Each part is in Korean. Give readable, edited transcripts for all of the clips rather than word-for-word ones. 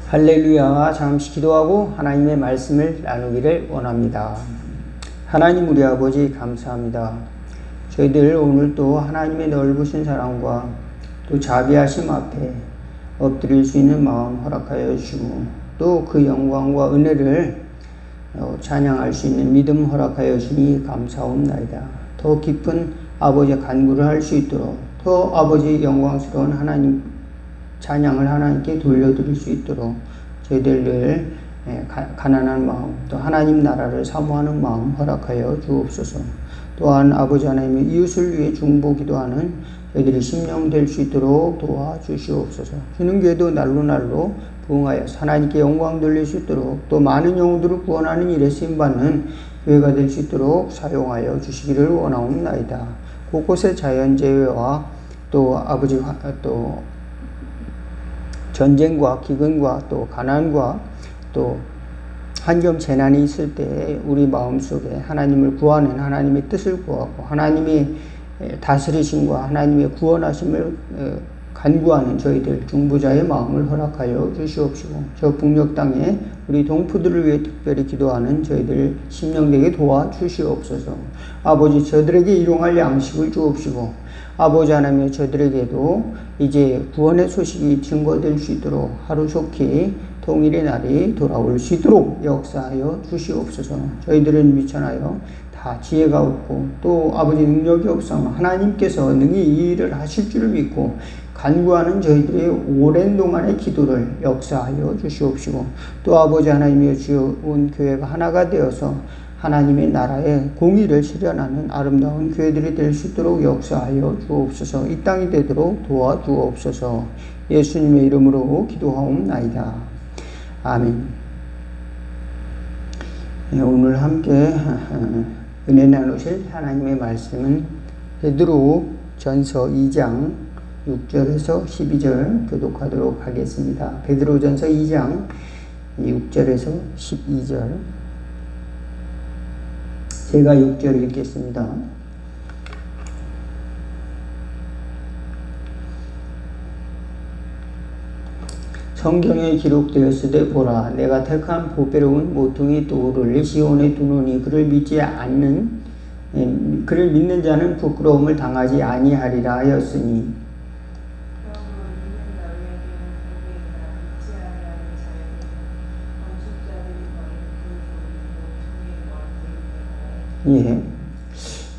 할렐루야. 잠시 기도하고 하나님의 말씀을 나누기를 원합니다. 하나님 우리 아버지 감사합니다. 저희들 오늘 또 하나님의 넓으신 사랑과 또 자비하심 앞에 엎드릴 수 있는 마음 허락하여 주시고 또 그 영광과 은혜를 찬양할 수 있는 믿음 허락하여 주니 감사옵나이다. 더 깊은 아버지의 간구를 할 수 있도록 더 아버지 영광스러운 하나님 찬양을 하나님께 돌려드릴 수 있도록 저희들 늘 가난한 마음 또 하나님 나라를 사모하는 마음 허락하여 주옵소서. 또한 아버지 하나님의 이웃을 위해 중보기도 하는 저희들이 심령 될 수 있도록 도와주시옵소서. 주는 교회도 날로 부흥하여서 하나님께 영광 돌릴 수 있도록 또 많은 영혼들을 구원하는 일에 쓰임받는 교회가 될 수 있도록 사용하여 주시기를 원하옵나이다. 곳곳에 자연재해와 또 아버지 또 전쟁과 기근과 또 가난과 또 환경 재난이 있을 때 우리 마음속에 하나님을 구하는 하나님의 뜻을 구하고 하나님의 다스리심과 하나님의 구원하심을 간구하는 저희들 중보자의 마음을 허락하여 주시옵시고 저 북녘 땅에 우리 동포들을 위해 특별히 기도하는 저희들 심령되게 도와주시옵소서. 아버지 저들에게 일용할 양식을 주옵시고 아버지 하나님 저들에게도 이제 구원의 소식이 증거될 수 있도록 하루속히 통일의 날이 돌아올 수 있도록 역사하여 주시옵소서. 저희들은 미천하여 다 지혜가 없고 또 아버지 능력이 없사오나 하나님께서 능히 이 일을 하실 줄을 믿고 간구하는 저희들의 오랜 동안의 기도를 역사하여 주시옵시고 또 아버지 하나님의 주온 교회가 하나가 되어서 하나님의 나라의 공의를 실현하는 아름다운 교회들이 될 수 있도록 역사하여 주옵소서. 이 땅이 되도록 도와주옵소서. 예수님의 이름으로 기도하옵나이다. 아멘. 오늘 함께 은혜 나누실 하나님의 말씀은 베드로 전서 2장 6절에서 12절 교독하도록 하겠습니다. 베드로 전서 2장 6절에서 12절 제가 6절 읽겠습니다. 성경에 기록되었으되 보라 내가 택한 보배로운 모퉁이 돌을 시온에 두노니 그를 믿는 자는 부끄러움을 당하지 아니하리라 하였으니 예.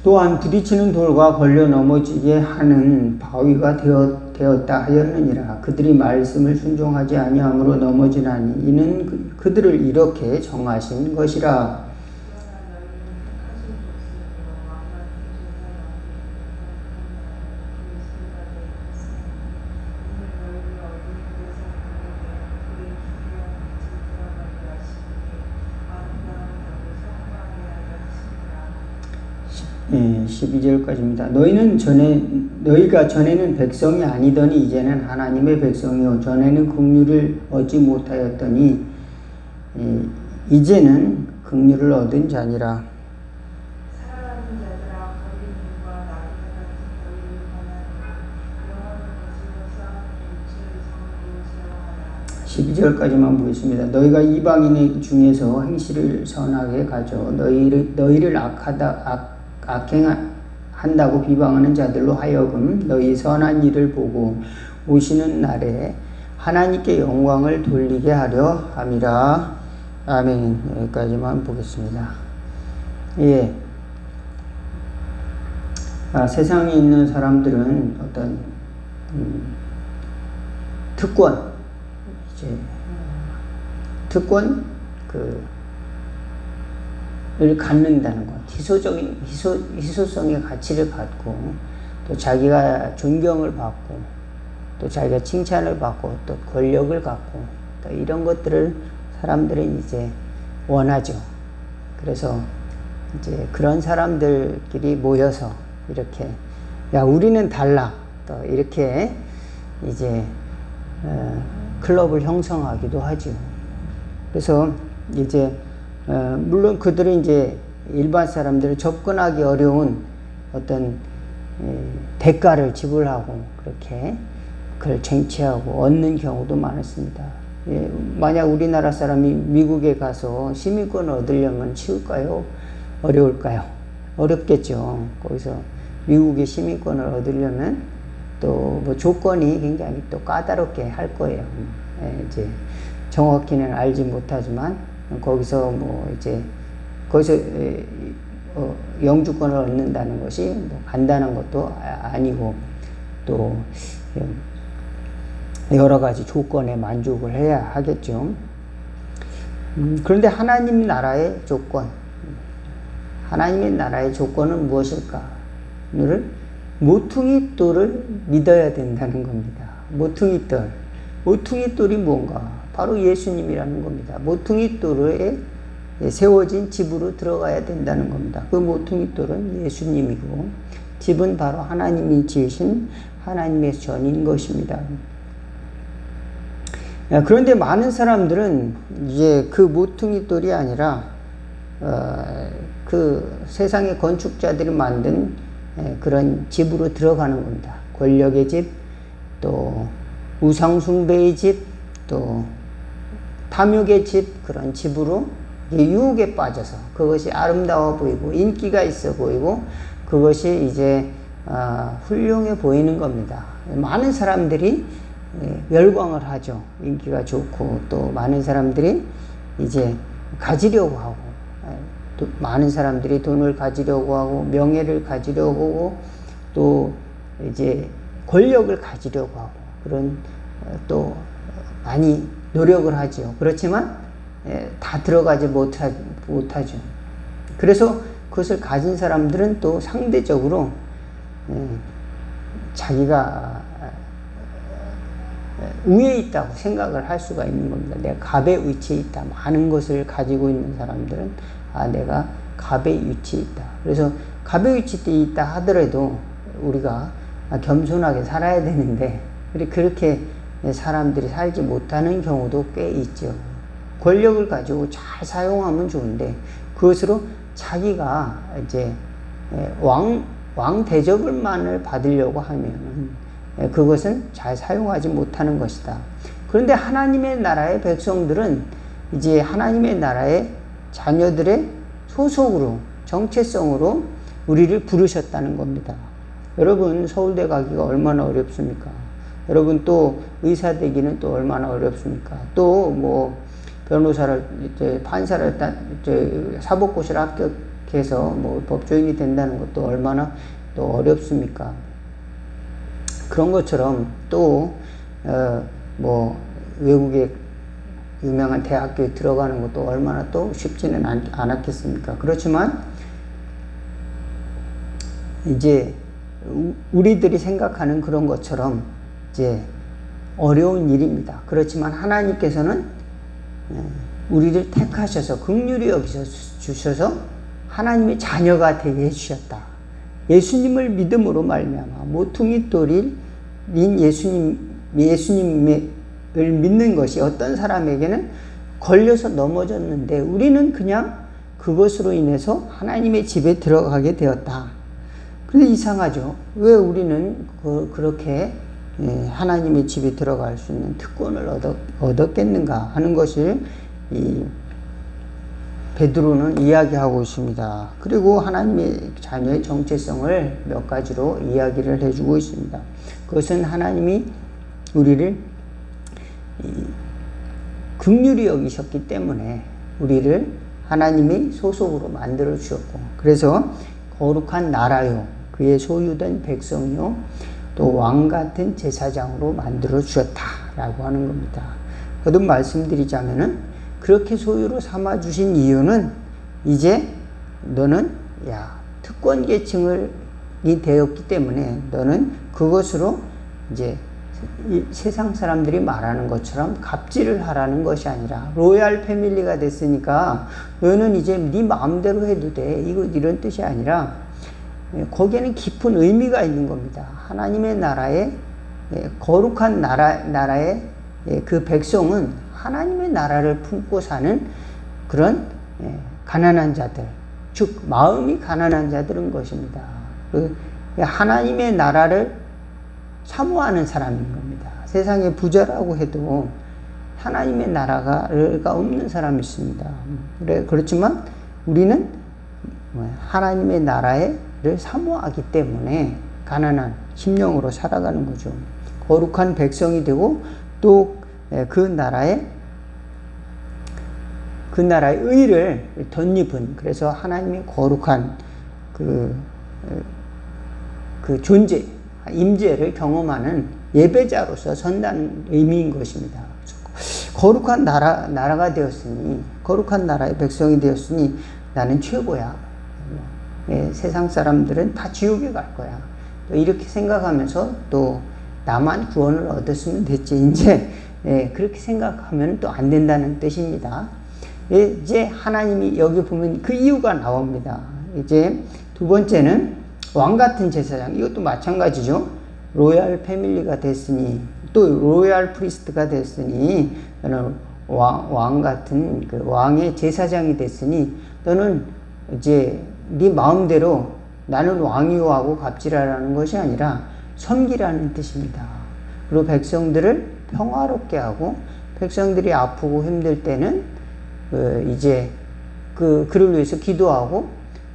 또한 부딪히는 돌과 걸려 넘어지게 하는 바위가 되었다 하였느니라. 그들이 말씀을 순종하지 아니함으로 넘어지나니 이는 그들을 이렇게 정하신 것이라. 예, 12절까지입니다. 너희가 전에는 백성이 아니더니 이제는 하나님의 백성이요 전에는 긍휼을 얻지 못하였더니 이제는 긍휼을 얻은 자니라. 12절까지만 보겠습니다. 너희가 이방인 중에서 행실을 선하게 가져 너희를 악행한다고 비방하는 자들로 하여금 너희 선한 일을 보고 오시는 날에 하나님께 영광을 돌리게 하려 함이라. 아멘. 여기까지만 보겠습니다. 예. 세상에 있는 사람들은 어떤 특권을 갖는다는 것, 희소성의 가치를 갖고 또 자기가 존경을 받고 또 자기가 칭찬을 받고 또 권력을 갖고 또 이런 것들을 사람들은 이제 원하죠. 그래서 이제 그런 사람들끼리 모여서 이렇게 야 우리는 달라 또 이렇게 이제 클럽을 형성하기도 하죠. 그래서 이제 물론 그들은 이제 일반 사람들을 접근하기 어려운 어떤 대가를 지불하고 그렇게 그걸 쟁취하고 얻는 경우도 많았습니다. 만약 우리나라 사람이 미국에 가서 시민권을 얻으려면 쉬울까요? 어려울까요? 어렵겠죠. 거기서 미국의 시민권을 얻으려면 또 뭐 조건이 굉장히 또 까다롭게 할 거예요. 이제 정확히는 알지 못하지만 거기서 뭐 이제 거기서 영주권을 얻는다는 것이 뭐 간단한 것도 아니고 또 여러 가지 조건에 만족을 해야 하겠죠. 그런데 하나님 나라의 조건, 하나님의 나라의 조건은 무엇일까를 모퉁이 돌을 믿어야 된다는 겁니다. 모퉁이 돌. 모퉁이 돌이 뭔가? 바로 예수님이라는 겁니다. 모퉁이 돌에 세워진 집으로 들어가야 된다는 겁니다. 그 모퉁이 돌은 예수님이고 집은 바로 하나님이 지으신 하나님의 전인 것입니다. 그런데 많은 사람들은 이제 그 모퉁이 돌이 아니라 그 세상의 건축자들이 만든 그런 집으로 들어가는 겁니다. 권력의 집, 또 우상숭배의 집, 또 탐욕의 집, 그런 집으로 유혹에 빠져서 그것이 아름다워 보이고 인기가 있어 보이고 그것이 이제 훌륭해 보이는 겁니다. 많은 사람들이 열광을 하죠. 인기가 좋고 또 많은 사람들이 이제 가지려고 하고 또 많은 사람들이 돈을 가지려고 하고 명예를 가지려고 하고 또 이제 권력을 가지려고 하고 그런 또 많이 노력을 하죠. 그렇지만 다 들어가지 못하죠. 그래서 그것을 가진 사람들은 또 상대적으로 자기가 위에 있다고 생각을 할 수가 있는 겁니다. 내가 갑의 위치에 있다. 많은 것을 가지고 있는 사람들은 내가 갑의 위치에 있다. 그래서 갑의 위치에 있다 하더라도 우리가 겸손하게 살아야 되는데 그렇게 사람들이 살지 못하는 경우도 꽤 있죠. 권력을 가지고 잘 사용하면 좋은데 그것으로 자기가 이제 왕 대접을만을 받으려고 하면 그것은 잘 사용하지 못하는 것이다. 그런데 하나님의 나라의 백성들은 이제 하나님의 나라의 자녀들의 소속으로 정체성으로 우리를 부르셨다는 겁니다. 여러분 서울대 가기가 얼마나 어렵습니까? 여러분 또 의사 되기는 또 얼마나 어렵습니까? 또 뭐 변호사를 이제 판사를 이제 사법고시를 합격해서 뭐 법조인이 된다는 것도 얼마나 또 어렵습니까? 그런 것처럼 또 뭐 외국의 유명한 대학교에 들어가는 것도 얼마나 또 쉽지는 않았겠습니까? 그렇지만 이제 우리들이 생각하는 그런 것처럼 이제 어려운 일입니다. 그렇지만 하나님께서는 우리를 택하셔서 긍휼히 여기셔서 하나님의 자녀가 되게 해주셨다. 예수님을 믿음으로 말미암아 모퉁이 돌인 예수님을 믿는 것이 어떤 사람에게는 걸려서 넘어졌는데 우리는 그냥 그것으로 인해서 하나님의 집에 들어가게 되었다. 그런데 이상하죠. 왜 우리는 그렇게 하나님의 집에 들어갈 수 있는 특권을 얻었겠는가 하는 것을 이 베드로는 이야기하고 있습니다. 그리고 하나님의 자녀의 정체성을 몇 가지로 이야기를 해주고 있습니다. 그것은 하나님이 우리를 긍휼히 여기셨기 때문에 우리를 하나님의 소속으로 만들어 주셨고 그래서 거룩한 나라요 그의 소유된 백성이요 또 왕같은 제사장으로 만들어 주셨다라고 하는 겁니다. 거듭 말씀드리자면은 그렇게 소유로 삼아 주신 이유는 이제 너는 특권 계층이 되었기 때문에 너는 그것으로 이제 세상 사람들이 말하는 것처럼 갑질을 하라는 것이 아니라 로얄 패밀리가 됐으니까 너는 이제 네 마음대로 해도 돼. 이런 뜻이 아니라 거기에는 깊은 의미가 있는 겁니다. 하나님의 나라의 거룩한 나라의 그 백성은 하나님의 나라를 품고 사는 그런 가난한 자들, 즉 마음이 가난한 자들인 것입니다. 하나님의 나라를 사모하는 사람인 겁니다. 세상에 부자라고 해도 하나님의 나라가 없는 사람이 있습니다. 그렇지만 우리는 하나님의 나라를 사모하기 때문에 가난한 심령으로 살아가는 거죠. 거룩한 백성이 되고 또 그 나라의 의를 덧입은, 그래서 하나님의 거룩한 그 존재, 임재를 경험하는 예배자로서 선다는 의미인 것입니다. 거룩한 나라가 되었으니, 거룩한 나라의 백성이 되었으니 나는 최고야. 세상 사람들은 다 지옥에 갈 거야. 또 이렇게 생각하면서 또 나만 구원을 얻었으면 됐지. 이제 그렇게 생각하면 또 안 된다는 뜻입니다. 이제 하나님이 여기 보면 그 이유가 나옵니다. 이제 두 번째는 왕 같은 제사장. 이것도 마찬가지죠. 로얄 패밀리가 됐으니, 또 로얄 프리스트가 됐으니, 너는 왕 같은 그 왕의 제사장이 됐으니 너는 이제 네 마음대로 나는 왕이요 하고 갑질하라는 것이 아니라 섬기라는 뜻입니다. 그리고 백성들을 평화롭게 하고, 백성들이 아프고 힘들 때는 이제 그를 위해서 기도하고,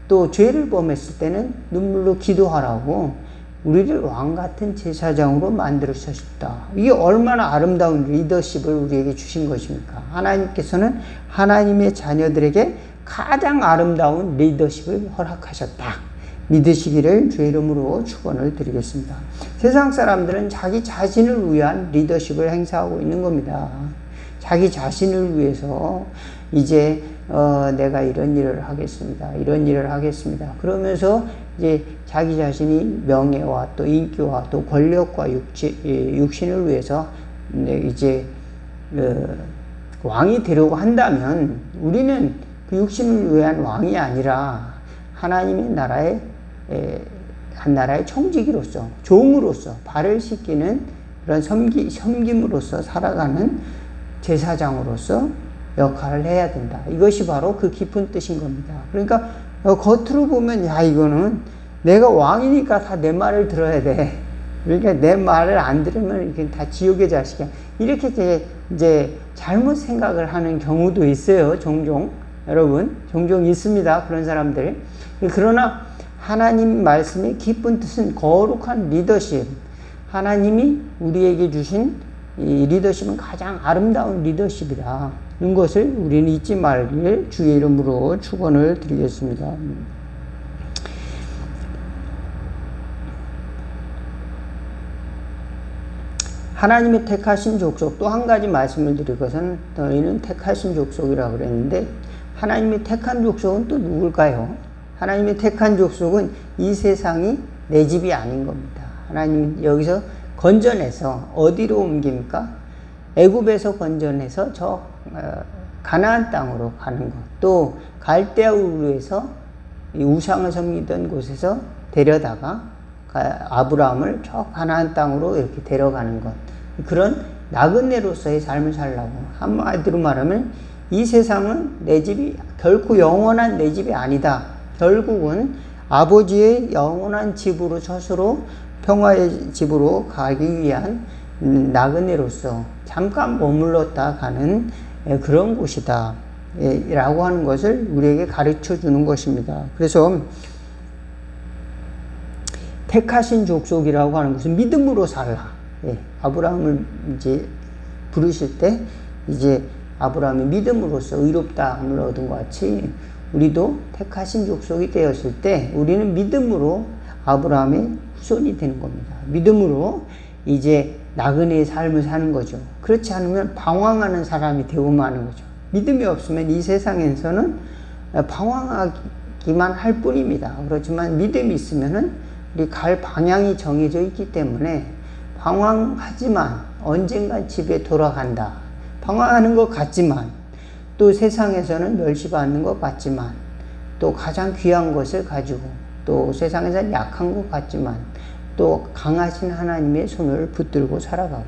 또 죄를 범했을 때는 눈물로 기도하라고 우리를 왕 같은 제사장으로 만들으셨다. 이게 얼마나 아름다운 리더십을 우리에게 주신 것입니까? 하나님께서는 하나님의 자녀들에게 가장 아름다운 리더십을 허락하셨다. 믿으시기를 주의 이름으로 축원을 드리겠습니다. 세상 사람들은 자기 자신을 위한 리더십을 행사하고 있는 겁니다. 자기 자신을 위해서 이제 내가 이런 일을 하겠습니다. 이런 일을 하겠습니다. 그러면서 이제 자기 자신이 명예와 또 인기와 또 권력과 육신을 위해서 이제 왕이 되려고 한다면, 우리는 그 육신을 위한 왕이 아니라 하나님의 나라의 한 나라의 청지기로서, 종으로서, 발을 씻기는 그런 섬김으로서 살아가는 제사장으로서 역할을 해야 된다. 이것이 바로 그 깊은 뜻인 겁니다. 그러니까 겉으로 보면 야, 이거는 내가 왕이니까 다 내 말을 들어야 돼. 그러니까 내 말을 안 들으면 이렇게 다 지옥의 자식이야. 이렇게 이제 잘못 생각을 하는 경우도 있어요. 종종. 여러분, 종종 있습니다. 그런 사람들. 그러나 하나님 말씀의 깊은 뜻은 거룩한 리더십. 하나님이 우리에게 주신 이 리더십은 가장 아름다운 리더십이라는 것을 우리는 잊지 말길 주의 이름으로 축원을 드리겠습니다. 하나님의 택하신 족속, 또 한 가지 말씀을 드릴 것은 너희는 택하신 족속이라고 그랬는데, 하나님의 택한 족속은 또 누굴까요? 하나님의 택한 족속은 이 세상이 내 집이 아닌 겁니다. 하나님 여기서 건져내서 어디로 옮깁니까? 애굽에서 건져내서 저 가나안 땅으로 가는 것, 또 갈대아 우르에서 우상을 섬기던 곳에서 데려다가 아브라함을 저 가나안 땅으로 이렇게 데려가는 것, 그런 나그네로서의 삶을 살라고. 한마디로 말하면 이 세상은 내 집이 결코 영원한 내 집이 아니다. 결국은 아버지의 영원한 집으로, 스스로 평화의 집으로 가기 위한 나그네로서 잠깐 머물렀다 가는 그런 곳이다 라고 하는 것을 우리에게 가르쳐 주는 것입니다. 그래서 택하신 족속이라고 하는 것은 믿음으로 살라. 아브라함을 이제 부르실 때 이제 아브라함이 믿음으로써 의롭다함을 얻은 것 같이, 우리도 택하신 족속이 되었을 때 우리는 믿음으로 아브라함의 후손이 되는 겁니다. 믿음으로 이제 나그네의 삶을 사는 거죠. 그렇지 않으면 방황하는 사람이 되고 마는 거죠. 믿음이 없으면 이 세상에서는 방황하기만 할 뿐입니다. 그렇지만 믿음이 있으면은 우리 갈 방향이 정해져 있기 때문에 방황하지만 언젠가 집에 돌아간다. 방황하는 것 같지만, 또 세상에서는 멸시받는 것 같지만, 또 가장 귀한 것을 가지고, 또 세상에서는 약한 것 같지만, 또 강하신 하나님의 손을 붙들고 살아가고,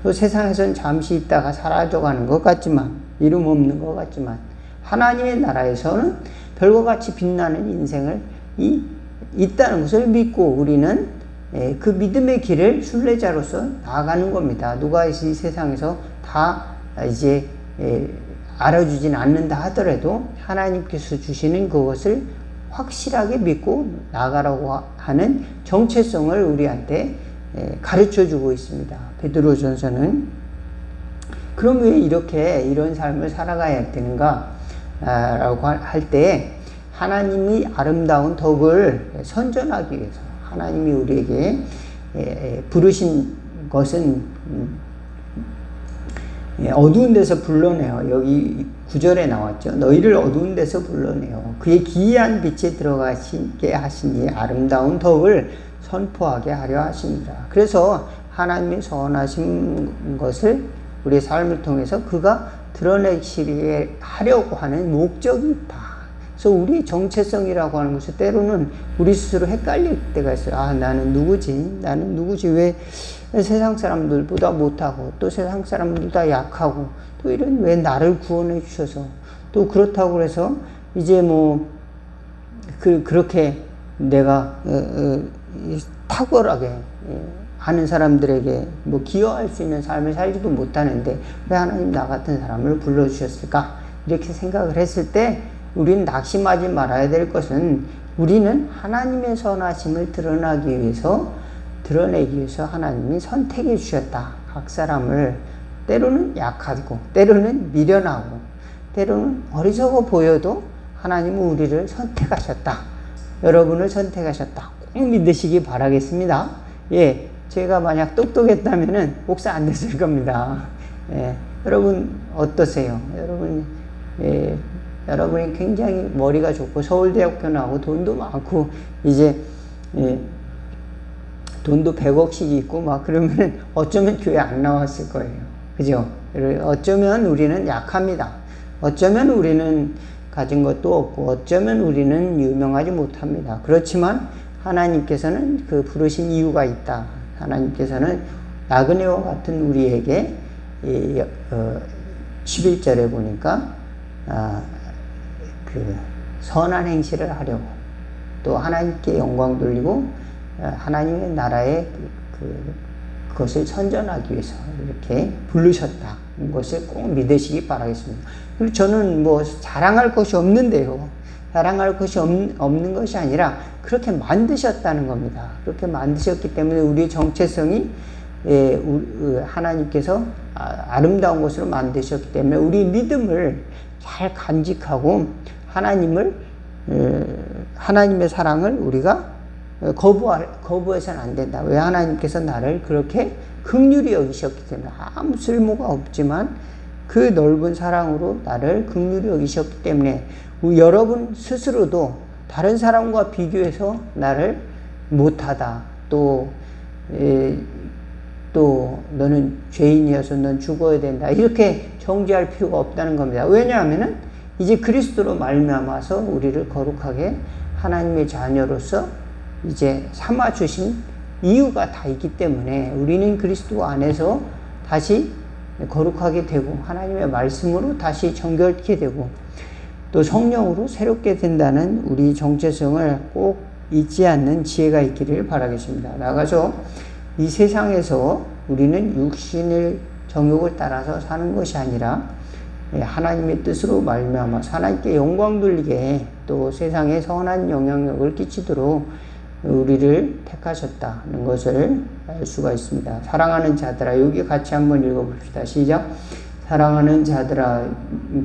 또 세상에서는 잠시 있다가 사라져가는 것 같지만, 이름 없는 것 같지만, 하나님의 나라에서는 별과 같이 빛나는 인생을 있다는 것을 믿고 우리는 그 믿음의 길을 순례자로서 나아가는 겁니다. 누가 이 세상에서 다 이제 알아주진 않는다 하더라도 하나님께서 주시는 그것을 확실하게 믿고 나가라고 하는 정체성을 우리한테 가르쳐주고 있습니다. 베드로전서는. 그럼 왜 이런 삶을 살아가야 되는가 라고 할 때, 하나님이 아름다운 덕을 선전하기 위해서 하나님이 우리에게 부르신 것은 어두운 데서 불러내어, 여기 9절에 나왔죠. 너희를 어두운 데서 불러내어 그의 기이한 빛에 들어가시게 하시니 아름다운 덕을 선포하게 하려 하십니다. 그래서 하나님의 선하신 것을 우리의 삶을 통해서 그가 드러내시게 하려고 하는 목적이 있다. 그래서 우리의 정체성이라고 하는 것이 때로는 우리 스스로 헷갈릴 때가 있어요. 아, 나는 누구지? 왜 세상 사람들보다 못하고, 또 세상 사람들보다 약하고, 또 이런, 왜 나를 구원해 주셔서, 또 그렇다고 해서 이제 그렇게 내가 탁월하게 하는 사람들에게 기여할 수 있는 삶을 살지도 못하는데 왜 하나님 나 같은 사람을 불러주셨을까? 이렇게 생각을 했을 때 우리는 낙심하지 말아야 될 것은, 우리는 하나님의 선하심을 드러내기 위해서 하나님이 선택해 주셨다. 각 사람을 때로는 약하고, 때로는 미련하고, 때로는 어리석어 보여도 하나님은 우리를 선택하셨다. 여러분을 선택하셨다. 꼭 믿으시기 바라겠습니다. 예, 제가 만약 똑똑했다면은 목사 안 됐을 겁니다. 예, 여러분 어떠세요? 여러분이 굉장히 머리가 좋고 서울대학교 나오고 돈도 많고 이제 돈도 100억씩 있고 막 그러면 어쩌면 교회 안 나왔을 거예요. 그죠? 어쩌면 우리는 약합니다. 어쩌면 우리는 가진 것도 없고, 어쩌면 우리는 유명하지 못합니다. 그렇지만 하나님께서는 그 부르신 이유가 있다. 하나님께서는 나그네와 같은 우리에게 11절에 보니까 그 선한 행실을 하려고, 또 하나님께 영광 돌리고 하나님의 나라의 그것을 선전하기 위해서 이렇게 부르셨다는 것을 꼭 믿으시기 바라겠습니다. 그리고 저는 자랑할 것이 없는데요. 자랑할 것이 없는 것이 아니라 그렇게 만드셨다는 겁니다. 그렇게 만드셨기 때문에 우리의 정체성이 하나님께서 아름다운 것으로 만드셨기 때문에 우리 믿음을 잘 간직하고 하나님의 사랑을 우리가 거부해서는 안 된다. 왜? 하나님께서 나를 그렇게 긍휼히 여기셨기 때문에. 아무 쓸모가 없지만 그 넓은 사랑으로 나를 긍휼히 여기셨기 때문에 여러분 스스로도 다른 사람과 비교해서 나를 못하다, 또 너는 죄인이어서 넌 죽어야 된다, 이렇게 정죄할 필요가 없다는 겁니다. 왜냐하면은 이제 그리스도로 말미암아서 우리를 거룩하게 하나님의 자녀로서 이제 삼아주신 이유가 다 있기 때문에 우리는 그리스도 안에서 다시 거룩하게 되고 하나님의 말씀으로 다시 정결케 되고 또 성령으로 새롭게 된다는 우리 정체성을 꼭 잊지 않는 지혜가 있기를 바라겠습니다. 나가서 이 세상에서 우리는 육신의 정욕을 따라서 사는 것이 아니라 하나님의 뜻으로 말미암아 하나님께 영광 돌리게, 또 세상에 선한 영향력을 끼치도록 우리를 택하셨다는 것을 알 수가 있습니다. 사랑하는 자들아, 여기 같이 한번 읽어봅시다. 시작. 사랑하는 자들아,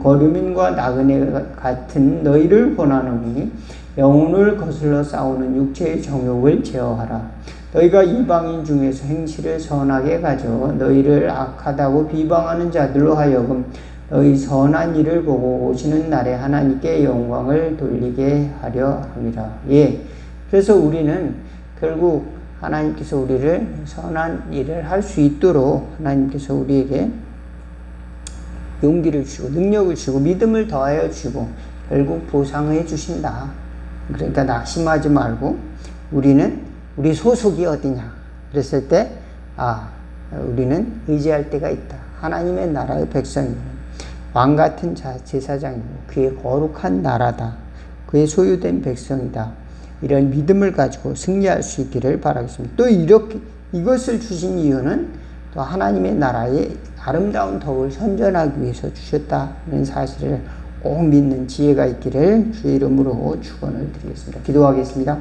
거류민과 나그네 같은 너희를 권하노니 영혼을 거슬러 싸우는 육체의 정욕을 제어하라. 너희가 이방인 중에서 행실을 선하게 가져 너희를 악하다고 비방하는 자들로 하여금 너희 선한 일을 보고 오시는 날에 하나님께 영광을 돌리게 하려 함이라. 예. 그래서 우리는 결국 하나님께서 우리를 선한 일을 할 수 있도록 하나님께서 우리에게 용기를 주시고 능력을 주시고 믿음을 더하여 주시고 결국 보상해 주신다. 그러니까 낙심하지 말고 우리 소속이 어디냐 그랬을 때 우리는 의지할 때가 있다. 하나님의 나라의 백성이고 왕같은 제사장이고 그의 거룩한 나라다. 그의 소유된 백성이다. 이런 믿음을 가지고 승리할 수 있기를 바라겠습니다. 또 이것을 주신 이유는 또 하나님의 나라의 아름다운 덕을 선전하기 위해서 주셨다는 사실을 꼭 믿는 지혜가 있기를 주의 이름으로 축원을 드리겠습니다. 기도하겠습니다.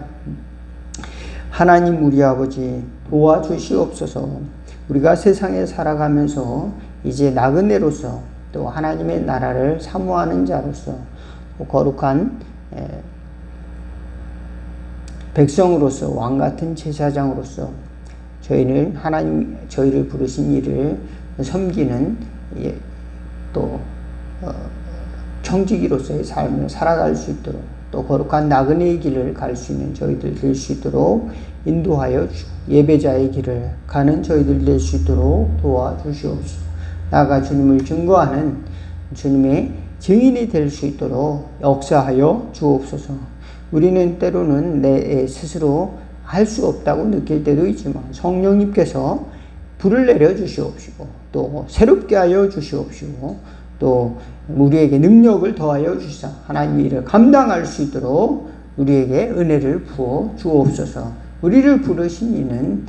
하나님 우리 아버지 도와주시옵소서. 우리가 세상에 살아가면서 이제 나그네로서 또 하나님의 나라를 사모하는 자로서 또 거룩한 백성으로서 왕같은 제사장으로서 저희는 하나님 저희를 부르신 일을 섬기는 또 청지기로서의 삶을 살아갈 수 있도록 또 거룩한 나그네의 길을 갈 수 있는 저희들 될 수 있도록 인도하여 주시고 예배자의 길을 가는 저희들 될 수 있도록 도와주시옵소서. 나아가 주님을 증거하는 주님의 증인이 될 수 있도록 역사하여 주옵소서. 우리는 때로는 내 스스로 할 수 없다고 느낄 때도 있지만 성령님께서 불을 내려 주시옵시고 또 새롭게 하여 주시옵시고 또 우리에게 능력을 더하여 주시사 하나님의 일을 감당할 수 있도록 우리에게 은혜를 부어 주옵소서. 우리를 부르신 이는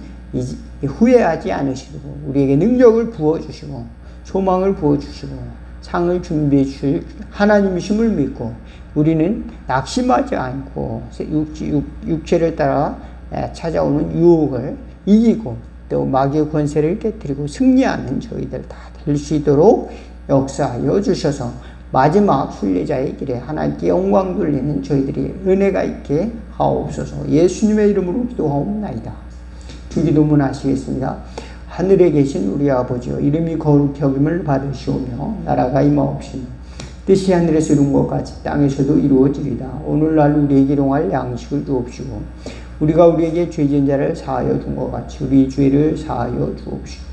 후회하지 않으시도록 우리에게 능력을 부어 주시고 소망을 부어 주시고 상을 준비해 주실 하나님이심을 믿고 우리는 낙심하지 않고 육체를 따라 찾아오는 유혹을 이기고 또 마귀의 권세를 깨뜨리고 승리하는 저희들 다 될 수 있도록 역사하여 주셔서 마지막 순례자의 길에 하나님께 영광 돌리는 저희들이 은혜가 있게 하옵소서. 예수님의 이름으로 기도하옵나이다. 주기도문 하시겠습니다. 하늘에 계신 우리 아버지여 이름이 거룩히 여김을 받으시오며 나라가 임하옵시며 뜻이 하늘에서 이룬 것 같이 땅에서도 이루어지리다. 오늘날 우리에게 일용할 양식을 주옵시고 우리가 우리에게 죄진 자를 사하여 준 것 같이 우리 죄를 사하여 주옵시고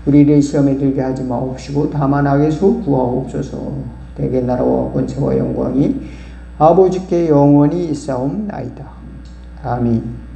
우리를 시험에 들게 하지 마옵시고 다만 악에서 구하옵소서. 대개 나라와 권세와 영광이 아버지께 영원히 있사옵나이다. 아멘.